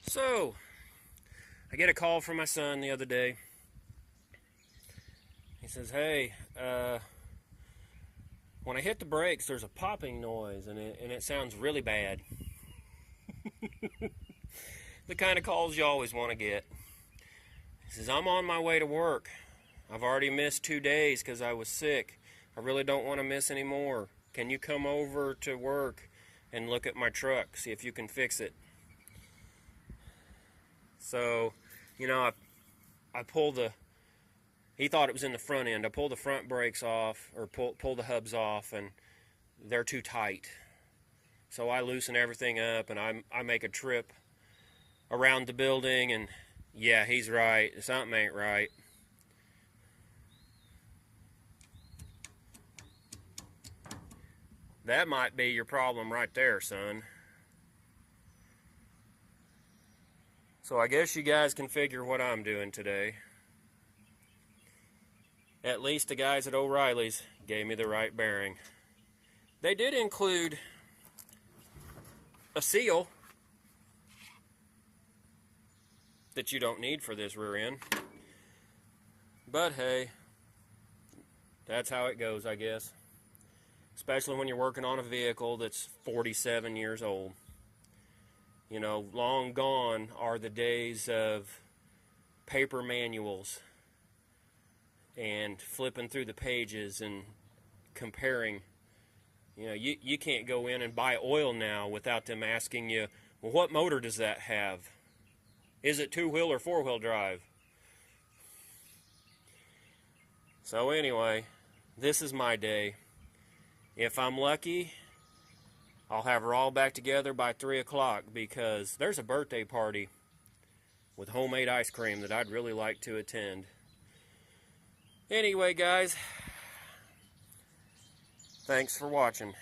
So, I get a call from my son the other day. He says, hey, when I hit the brakes, there's a popping noise, and it sounds really bad. The kind of calls you always want to get. He says, I'm on my way to work. I've already missed 2 days because I was sick. I really don't want to miss any more. Can you come over to work and look at my truck, see if you can fix it? So, I pulled he thought it was in the front end. I pulled the front brakes off, or pull the hubs off, and they're too tight. So I loosen everything up, and I make a trip around the building, and yeah, he's right. Something ain't right. That might be your problem right there, son. So I guess you guys can figure what I'm doing today. At least the guys at O'Reilly's gave me the right bearing. They did include a seal that you don't need for this rear end. But hey, that's how it goes, I guess. Especially when you're working on a vehicle that's 47 years old. Long gone are the days of paper manuals and flipping through the pages and comparing. You can't go in and buy oil now without them asking you, well, what motor does that have? Is it 2-wheel or 4-wheel drive? So anyway, this is my day. If I'm lucky, I'll have her all back together by 3 o'clock because there's a birthday party with homemade ice cream that I'd really like to attend. Anyway, guys, thanks for watching.